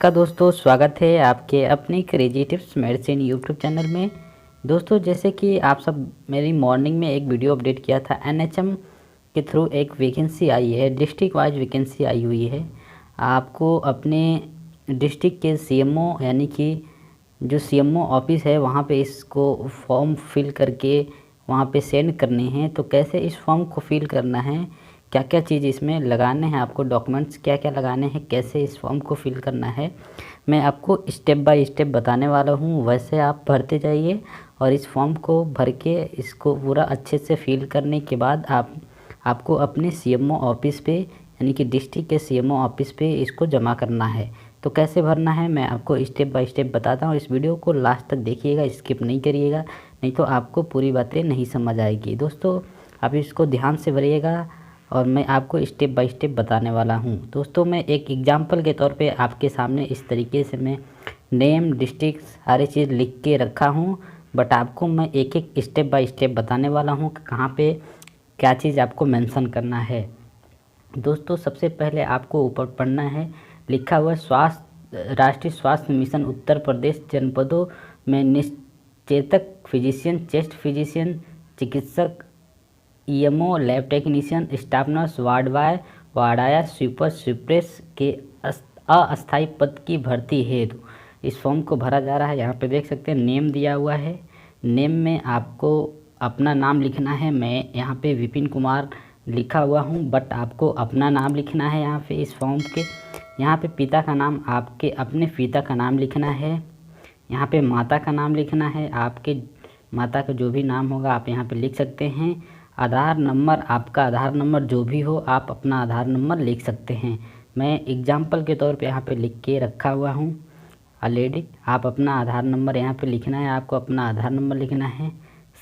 नमस्कार दोस्तों, स्वागत है आपके अपने crazy tips medicine YouTube channel में। दोस्तों, जैसे कि आप सब मेरी मॉर्निंग में एक वीडियो अपडेट किया था, एनएचएम के थ्रू एक वैकेंसी आई है, डिस्ट्रिक्ट वाइज वैकेंसी आई हुई है। आपको अपने डिस्ट्रिक्ट के सीएमओ यानी कि जो सीएमओ ऑफिस है वहाँ पे इसको फॉर्म फिल करके वहाँ पे सेंड करने हैं। तो कैसे इस फॉर्म को फिल करना है, क्या क्या चीज़ इसमें लगाने हैं, आपको डॉक्यूमेंट्स क्या क्या लगाने हैं, कैसे इस फॉर्म को फिल करना है, मैं आपको स्टेप बाय स्टेप बताने वाला हूँ। वैसे आप भरते जाइए और इस फॉर्म को भर के इसको पूरा अच्छे से फिल करने के बाद आपको अपने सीएमओ ऑफिस पे यानी कि डिस्ट्रिक्ट के सीएमओ ऑफिस पे इसको जमा करना है। तो कैसे भरना है मैं आपको स्टेप बाय स्टेप बताता हूँ। इस वीडियो को लास्ट तक देखिएगा, स्किप नहीं करिएगा, नहीं तो आपको पूरी बातें नहीं समझ आएगी। दोस्तों, आप इसको ध्यान से भरिएगा और मैं आपको स्टेप बाय स्टेप बताने वाला हूँ। दोस्तों, मैं एक एग्जांपल के तौर पे आपके सामने इस तरीके से मैं नेम, डिस्ट्रिक्ट, सारी चीज़ लिख के रखा हूँ, बट आपको मैं एक एक स्टेप बाय स्टेप बताने वाला हूँ कि कहाँ पे क्या चीज़ आपको मेंशन करना है। दोस्तों, सबसे पहले आपको ऊपर पढ़ना है, लिखा हुआ राष्ट्रीय स्वास्थ्य मिशन उत्तर प्रदेश जनपदों में निश्चेतक फिजिशियन, चेस्ट फिजिशियन, चिकित्सक, EMO, lab technician, staff nurse, ward boy, वार्डाया, स्वीपर, स्वीप्रेस के अस्थायी पद की भर्ती हेतु इस फॉर्म को भरा जा रहा है। यहाँ पे देख सकते हैं नेम दिया हुआ है। नेम में आपको अपना नाम लिखना है। मैं यहाँ पे विपिन कुमार लिखा हुआ हूँ, बट आपको अपना नाम लिखना है। यहाँ पे इस फॉर्म के यहाँ पे पिता का नाम आपके अपने पिता का नाम लिखना है। यहाँ पे माता का नाम लिखना है, आपके माता का जो भी नाम होगा आप यहाँ पे लिख सकते हैं। आधार नंबर, आपका आधार नंबर जो भी हो आप अपना आधार नंबर लिख सकते हैं। मैं एग्जाम्पल के तौर पे यहाँ पे लिख के रखा हुआ हूँ ऑलरेडी। आप अपना आधार नंबर यहाँ पे लिखना है, आपको अपना आधार नंबर लिखना है।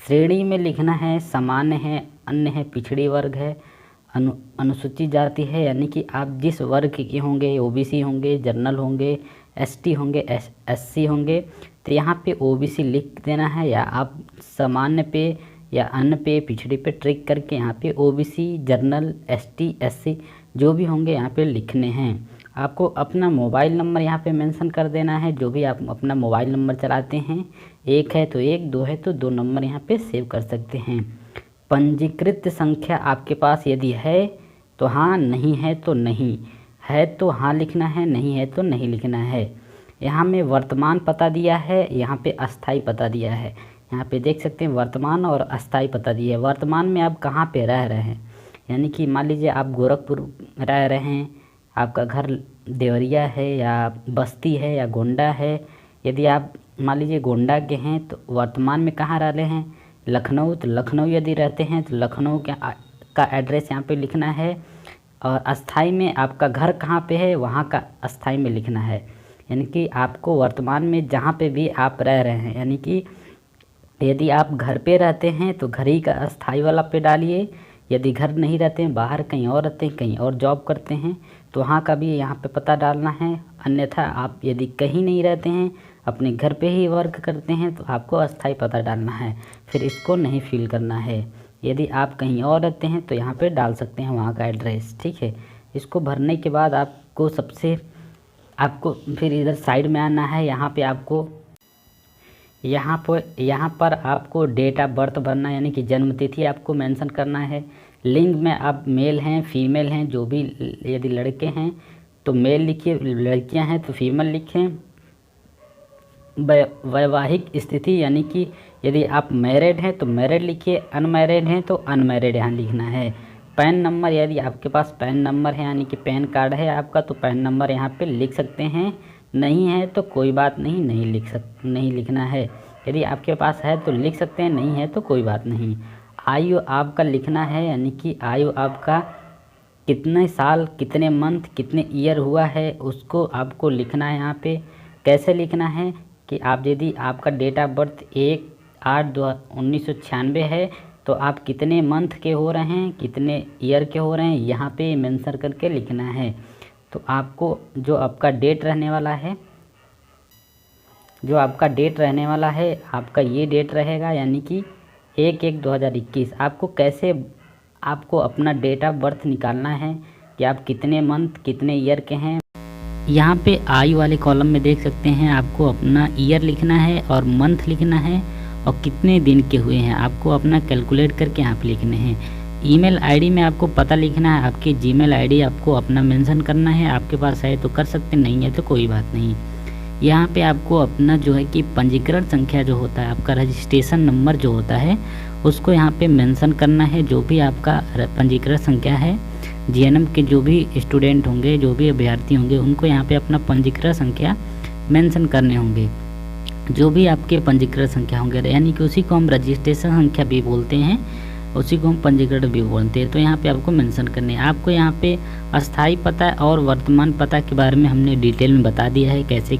श्रेणी में लिखना है, सामान्य है, अन्य है, पिछड़ी वर्ग है, अनुसूचित जाति है, यानी कि आप जिस वर्ग के होंगे, ओबीसी होंगे, जनरल होंगे, एसटी होंगे, एससी होंगे, तो यहाँ पे ओबीसी लिख देना है, या आप सामान्य पे या अन्य पे, पिछड़ी पे ट्रिक करके यहाँ पे ओबीसी, जनरल, एसटी, एससी जो भी होंगे यहाँ पे लिखने हैं। आपको अपना मोबाइल नंबर यहाँ पे मेंशन कर देना है, जो भी आप अपना मोबाइल नंबर चलाते हैं, एक है तो एक, दो है तो दो नंबर यहाँ पे सेव कर सकते हैं। पंजीकृत संख्या आपके पास यदि है तो हाँ, नहीं है तो नहीं, है तो हाँ लिखना है, नहीं है तो नहीं लिखना है। यहाँ में वर्तमान पता दिया है, यहाँ पे अस्थाई पता दिया है। यहाँ पे देख सकते हैं वर्तमान और अस्थाई पता दिया है। वर्तमान में आप कहाँ पे रह रहे हैं, यानी कि मान लीजिए आप गोरखपुर रह रहे हैं, आपका घर देवरिया है या बस्ती है या गोंडा है। यदि आप मान लीजिए गोंडा के हैं तो वर्तमान में कहाँ रह रहे हैं, लखनऊ, तो लखनऊ यदि रहते हैं तो लखनऊ का एड्रेस यहाँ पे लिखना है। और अस्थाई में आपका घर कहाँ पे है, वहाँ का अस्थाई में लिखना है। यानी कि आपको वर्तमान में जहाँ पे भी आप रह रहे हैं, यानी कि यदि आप घर पे रहते हैं तो घर ही का अस्थाई वाला पे डालिए। यदि घर नहीं रहते हैं, बाहर कहीं और रहते हैं, कहीं और जॉब करते हैं, तो वहाँ का भी यहाँ पे पता डालना है। अन्यथा आप यदि कहीं नहीं रहते हैं, अपने घर पे ही वर्क करते हैं, तो आपको अस्थाई पता डालना है, फिर इसको नहीं फिल करना है। यदि आप कहीं और रहते हैं तो यहाँ पे डाल सकते हैं वहाँ का एड्रेस, ठीक है। इसको भरने के बाद आपको फिर इधर साइड में आना है। यहाँ पर आपको डेट ऑफ बर्थ भरना, यानी कि जन्म तिथि आपको मेंशन करना है। लिंग में आप मेल हैं, फीमेल हैं, जो भी, यदि लड़के हैं तो मेल लिखिए, लड़कियां हैं तो फीमेल लिखें। वैवाहिक स्थिति, यानी कि यदि आप मैरिड हैं तो मैरिड लिखिए, अनमैरिड हैं तो अनमैरिड यहाँ लिखना है। पैन नंबर, यदि आपके पास पैन नंबर है यानी कि पैन कार्ड है आपका, तो पैन नंबर यहाँ पे लिख सकते हैं। नहीं है तो कोई बात नहीं, नहीं लिखना है। यदि आपके पास है तो लिख सकते हैं, नहीं है तो कोई बात नहीं। आयु आपका लिखना है, यानी कि आयु आपका कितने साल, कितने मंथ, कितने ईयर हुआ है, उसको आपको लिखना है। यहाँ पे कैसे लिखना है कि आप यदि आपका डेट ऑफ बर्थ 1/8/1996 है तो आप कितने मंथ के हो रहे हैं, कितने ईयर के हो रहे हैं, यहाँ पे मेंशन करके लिखना है। तो आपको जो आपका डेट रहने वाला है, आपका ये डेट रहेगा, यानी कि 1/1/2021। आपको अपना डेट ऑफ बर्थ निकालना है कि आप कितने मंथ, कितने ईयर के हैं। यहाँ पे आयु वाले कॉलम में देख सकते हैं आपको अपना ईयर लिखना है और मंथ लिखना है और कितने दिन के हुए हैं आपको अपना कैलकुलेट करके यहाँ पे लिखने हैं। ईमेल आईडी में आपको पता लिखना है, आपकी जीमेल आईडी आपको अपना मेंशन करना है। आपके पास है तो कर सकते, नहीं है तो कोई बात नहीं। यहाँ पे आपको अपना जो है कि पंजीकरण संख्या जो होता है, आपका रजिस्ट्रेशन नंबर जो होता है उसको यहाँ पे मेंशन करना है। जो भी आपका पंजीकरण संख्या है, जीएनएम के जो भी स्टूडेंट होंगे, जो भी अभ्यर्थी होंगे, उनको यहाँ पे अपना पंजीकरण संख्या मेंशन करने होंगे। जो भी आपके पंजीकरण संख्या होंगे, यानी कि उसी को हम रजिस्ट्रेशन संख्या भी बोलते हैं, उसी को हम पंजीकरण भी बोलते हैं। तो यहाँ पे आपको मेंशन करने है। आपको यहाँ पे अस्थाई पता और वर्तमान पता के बारे में हमने डिटेल में बता दिया है कैसे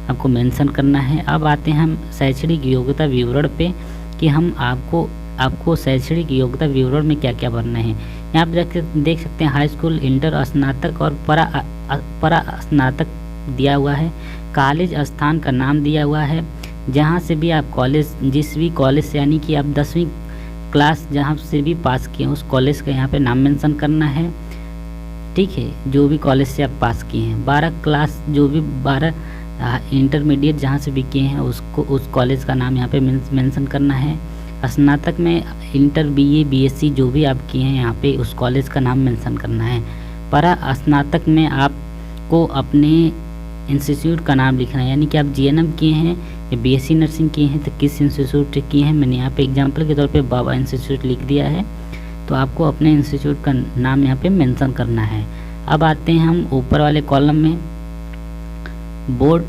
आपको मेंशन करना है। अब आते हैं हम शैक्षणिक योग्यता विवरण पे कि हम आपको शैक्षणिक योग्यता विवरण में क्या क्या भरना है। यहाँ पे देख सकते हैं हाई स्कूल, इंटर, स्नातक और परा स्नातक दिया हुआ है। कॉलेज स्थान का नाम दिया हुआ है, जहाँ से भी आप कॉलेज, जिस भी कॉलेज से, यानी कि आप 10वीं क्लास जहाँ से भी पास किए हैं उस कॉलेज का यहाँ पे नाम मेंशन करना है। ठीक है, जो भी कॉलेज से आप पास किए हैं। 12 क्लास, जो भी 12 इंटरमीडिएट जहाँ से भी किए हैं उसको, उस कॉलेज का नाम यहाँ पे मेंशन करना है। स्नातक में इंटर, बीए, बीएससी जो भी आप किए हैं यहाँ पे उस कॉलेज का नाम मेंशन करना है। परा स्नातक में आपको अपने इंस्टीट्यूट का नाम लिखना है, यानी कि आप जीएनएम किए हैं या बीएससी नर्सिंग किए हैं तो किस इंस्टीट्यूट से किए हैं। मैंने यहाँ पे एग्जांपल के तौर पे बाबा इंस्टीट्यूट लिख दिया है, तो आपको अपने इंस्टीट्यूट का नाम यहाँ पे मेंशन करना है। अब आते हैं हम ऊपर वाले कॉलम में, बोर्ड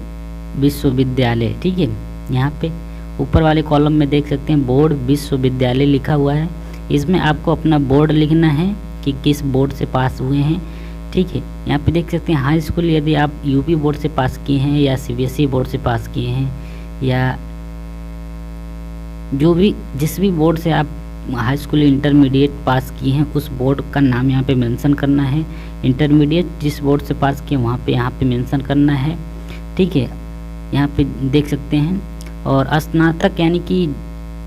विश्वविद्यालय। ठीक है, यहाँ पे ऊपर वाले कॉलम में देख सकते हैं बोर्ड विश्वविद्यालय लिखा हुआ है। इसमें आपको अपना बोर्ड लिखना है कि किस बोर्ड से पास हुए हैं। ठीक है, यहाँ पे देख सकते हैं हाई स्कूल, यदि आप यूपी बोर्ड से पास किए हैं या सीबीएसई बोर्ड से पास किए हैं या जो भी जिस भी बोर्ड से आप हाई स्कूल इंटरमीडिएट पास किए हैं उस बोर्ड का नाम यहाँ पे मेंशन करना है। इंटरमीडिएट जिस बोर्ड से पास किए वहाँ पे यहाँ पे मेंशन करना है। ठीक है, यहाँ पे देख सकते हैं। और स्नातक यानी कि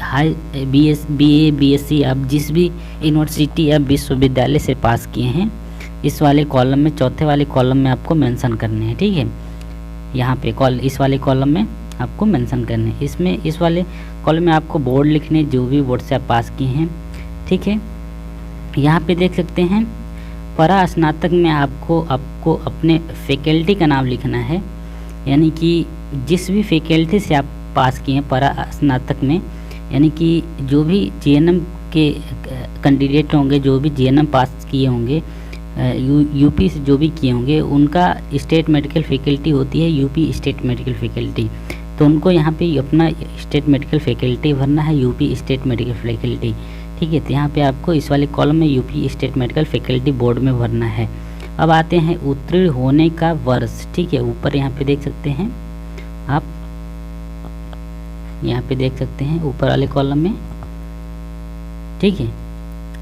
हाई बीए, बीएससी आप जिस भी यूनिवर्सिटी या विश्वविद्यालय से पास किए हैं इस वाले कॉलम में, चौथे वाले कॉलम में आपको मेंशन करने हैं। ठीक है, यहाँ पे इस वाले कॉलम में आपको मेंशन करने हैं। इसमें इस वाले कॉलम में आपको बोर्ड लिखने, जो भी बोर्ड से आप पास किए हैं। ठीक है, यहाँ पे देख सकते हैं परा स्नातक में आपको अपने फैकल्टी का नाम लिखना है, यानी कि जिस भी फैकल्टी से आप पास किए हैं परा स्नातक में, यानी कि जो भी जीएनएम के कैंडिडेट होंगे, जो भी जीएनएम पास किए होंगे, यूपी से जो भी किए होंगे, उनका स्टेट मेडिकल फैकल्टी होती है यूपी स्टेट मेडिकल फैकल्टी, तो उनको यहाँ पे अपना स्टेट मेडिकल फैकल्टी भरना है, यूपी स्टेट मेडिकल फैकल्टी। ठीक है, तो यहाँ पे आपको इस वाले कॉलम में UP state medical faculty board में भरना है। अब आते हैं उत्तीर्ण होने का वर्ष। ठीक है, ऊपर यहाँ पे देख सकते हैं आप, यहाँ पे देख सकते हैं ऊपर वाले कॉलम में। ठीक है,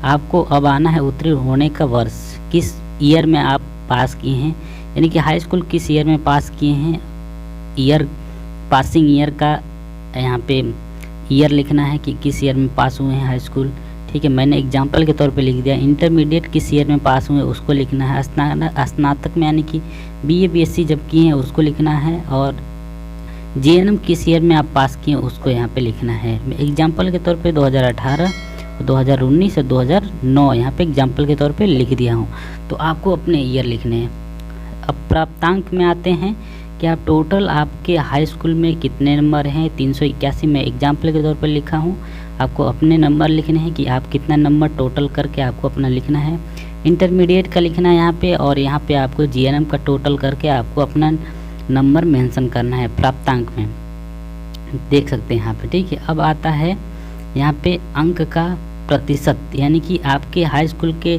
आपको अब आना है उत्तीर्ण होने का वर्ष, किस ईयर में आप पास किए हैं, यानी कि हाई स्कूल किस ईयर में पास किए हैं, ईयर, पासिंग ईयर का यहाँ पे ईयर लिखना है कि किस ईयर में पास हुए हैं हाई स्कूल। ठीक है, मैंने एग्जांपल के तौर पे लिख दिया। इंटरमीडिएट किस ईयर में पास हुए उसको लिखना है। स्नातक में यानी कि बीए, बीएससी जब किए हैं उसको लिखना है। और जीएनएम किस ईयर में आप पास किए उसको यहाँ पे लिखना है। एग्जांपल के तौर पे 2018, 2019 और 2009 यहाँ पे एग्जांपल के तौर पे लिख दिया हूँ। तो आपको अपने ईयर लिखने हैं। अब प्राप्तांक में आते हैं कि आप टोटल आपके हाई स्कूल में कितने नंबर हैं। 381 में एग्जांपल के तौर पर लिखा हूँ। आपको अपने नंबर लिखने हैं कि आप कितना नंबर टोटल करके आपको अपना लिखना है। इंटरमीडिएट का लिखना है यहाँ पे, और यहाँ पे आपको जीएनएम का टोटल करके आपको अपना नंबर मेंशन करना है प्राप्तांक में, देख सकते हैं यहाँ पे। ठीक है, अब आता है यहाँ पे अंक का प्रतिशत, यानी कि आपके हाई स्कूल के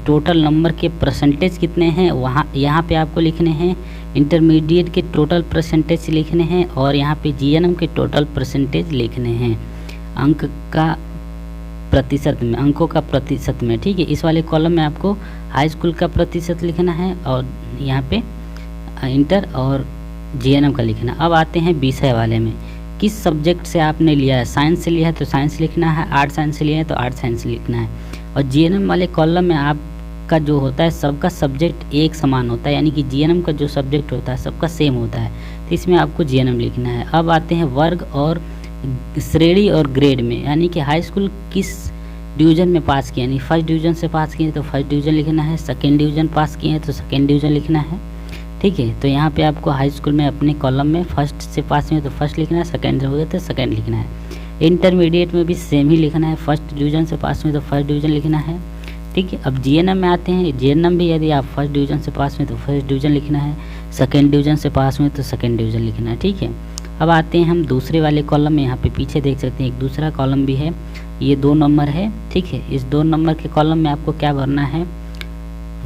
टोटल नंबर के परसेंटेज कितने हैं वहाँ यहाँ पे आपको लिखने हैं। इंटरमीडिएट के टोटल परसेंटेज लिखने हैं और यहाँ पे जीएनएम के टोटल परसेंटेज लिखने हैं अंक का प्रतिशत में, अंकों का प्रतिशत में। ठीक है, इस वाले कॉलम में आपको हाई स्कूल का प्रतिशत लिखना है और यहाँ पे इंटर और जीएनएम का लिखना। अब आते हैं विषय वाले में, किस सब्जेक्ट से आपने लिया है। साइंस से लिया है तो साइंस लिखना है, आर्ट साइंस से लिया है तो आर्ट साइंस लिखना है। और जीएनएम वाले कॉलम में आप का जो होता है सबका सब्जेक्ट एक समान होता है, यानी कि जीएनएम का जो सब्जेक्ट होता है सबका सेम होता है, तो इसमें आपको जीएनएम लिखना है। अब आते हैं वर्ग और श्रेणी और ग्रेड में, यानी कि हाई स्कूल किस डिवीज़न में पास किए, यानी फर्स्ट डिवीज़न से पास किए तो फर्स्ट डिवीज़न लिखना है, सेकेंड डिवीज़न पास किए हैं तो सेकेंड डिवीज़न लिखना है। ठीक है, तो यहाँ पे आपको हाई स्कूल में अपने कॉलम में फर्स्ट से पास हुए तो फर्स्ट लिखना है, सेकेंड हो गया तो सेकेंड लिखना है। इंटरमीडिएट में भी सेम ही लिखना है, फर्स्ट डिवीज़न से पास हुए तो फर्स्ट डिवीज़न लिखना है। ठीक है, अब जीएनएम में आते हैं। जीएनएम भी यदि आप फर्स्ट डिवीज़न से पास हुए तो फर्स्ट डिवीज़न लिखना है, सेकेंड डिवीज़न से पास हुए तो सेकेंड डिवीज़न लिखना है। ठीक है, अब आते हैं हम दूसरे वाले कॉलम में। यहाँ पे पीछे देख सकते हैं एक दूसरा कॉलम भी है, ये 2 नंबर है। ठीक है, इस 2 नंबर के कॉलम में आपको क्या भरना है,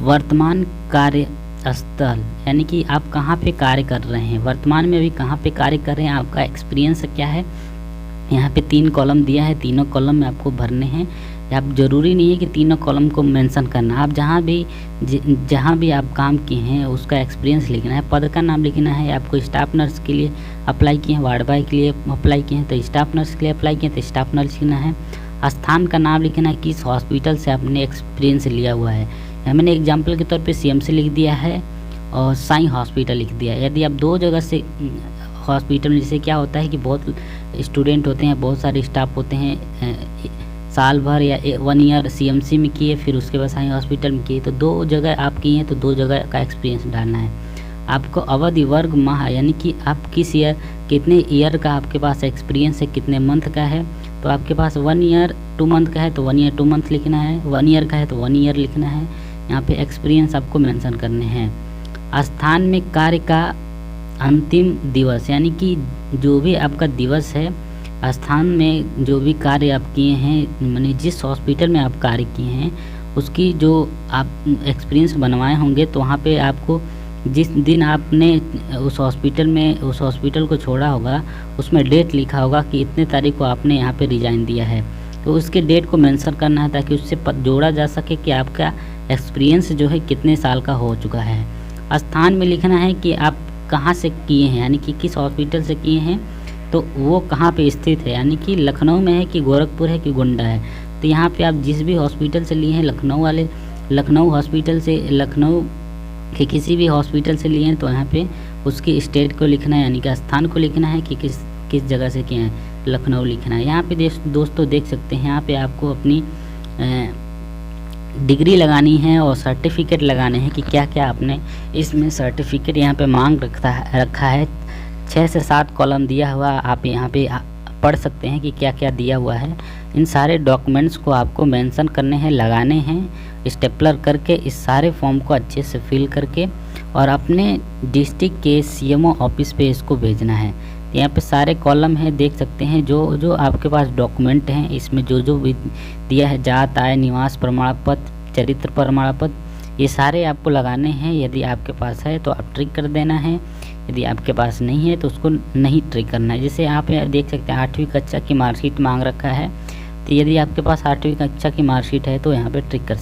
वर्तमान कार्य स्थल, यानी कि आप कहाँ पे कार्य कर रहे हैं, वर्तमान में अभी कहाँ पे कार्य कर रहे हैं, आपका एक्सपीरियंस क्या है। यहाँ पे 3 कॉलम दिया है, तीनों कॉलम में आपको भरने हैं। आप ज़रूरी नहीं है कि तीनों कॉलम को मेंशन करना, आप जहाँ भी आप काम किए हैं उसका एक्सपीरियंस लिखना है, पद का नाम लिखना है। आपको स्टाफ नर्स के लिए अप्लाई किए हैं, वार्ड बॉय के लिए अप्लाई किए हैं तो स्टाफ नर्स के लिए अप्लाई किए हैं तो स्टाफ नर्स लिखना है। स्थान का नाम लिखना है, किस हॉस्पिटल से आपने एक्सपीरियंस लिया हुआ है। मैंने एग्जाम्पल के तौर पे सीएमसी लिख दिया है और साई हॉस्पिटल लिख दिया है। यदि आप 2 जगह से हॉस्पिटल में, जैसे क्या होता है कि बहुत स्टूडेंट होते हैं, बहुत सारे स्टाफ होते हैं, साल भर या 1 ईयर सीएमसी में किए, फिर उसके बाद साई हॉस्पिटल में किए, तो 2 जगह आप किए हैं तो 2 जगह का एक्सपीरियंस डालना है। आपको अवधि, वर्ग, माह, यानी कि आप किस ईयर, कितने ईयर का आपके पास एक्सपीरियंस है, कितने मंथ का है। तो आपके पास 1 ईयर 2 मंथ का है तो 1 ईयर 2 मंथ लिखना है, 1 ईयर का है तो 1 ईयर लिखना है। यहाँ पे एक्सपीरियंस आपको मेंशन करने हैं। स्थान में कार्य का अंतिम दिवस, यानी कि जो भी आपका दिवस है, स्थान में जो भी कार्य आप किए हैं, माने जिस हॉस्पिटल में आप कार्य किए हैं उसकी जो आप एक्सपीरियंस बनवाए होंगे, तो वहाँ पे आपको जिस दिन आपने उस हॉस्पिटल को छोड़ा होगा उसमें डेट लिखा होगा कि इतने तारीख को आपने यहाँ पे रिज़ाइन दिया है, तो उसके डेट को मेंशन करना है ताकि उससे जोड़ा जा सके कि आपका एक्सपीरियंस जो है कितने साल का हो चुका है। स्थान में लिखना है कि आप कहाँ से किए हैं, यानी कि किस हॉस्पिटल से किए हैं, तो वो कहाँ पे स्थित है, यानी कि लखनऊ में है कि गोरखपुर है कि गोंडा है। तो यहाँ पे आप जिस भी हॉस्पिटल से लिए हैं, लखनऊ हॉस्पिटल से, लखनऊ के किसी भी हॉस्पिटल से लिए हैं तो यहाँ पे उसकी स्टेट को लिखना है, यानी कि स्थान को लिखना है कि किस जगह से किए हैं, लखनऊ लिखना है। यहाँ पे दोस्तों देख सकते हैं, यहाँ पे आपको अपनी डिग्री लगानी है और सर्टिफिकेट लगाने हैं कि क्या क्या आपने इसमें सर्टिफिकेट यहाँ पे मांग रखा है। 6 से 7 कॉलम दिया हुआ, आप यहाँ पे पढ़ सकते हैं कि क्या क्या दिया हुआ है। इन सारे डॉक्यूमेंट्स को आपको मेंशन करने हैं, लगाने हैं, स्टेपलर करके इस सारे फॉर्म को अच्छे से फिल करके और अपने डिस्ट्रिक्ट के सीएमओ ऑफिस पे इसको भेजना है। यहाँ पे सारे कॉलम हैं, देख सकते हैं जो आपके पास डॉक्यूमेंट हैं, इसमें जो भी दिया है, जात, आय, निवास प्रमाण पत्र, चरित्र प्रमाण पत्र, ये सारे आपको लगाने हैं। यदि आपके पास है तो आप ट्रिक कर देना है, यदि आपके पास नहीं है तो उसको नहीं ट्रिक करना है। जैसे यहाँ पे देख सकते हैं 8वीं कक्षा की मार्कशीट मांग रखा है, तो यदि आपके पास 8वीं कक्षा की मार्कशीट है तो यहाँ पे ट्रिक कर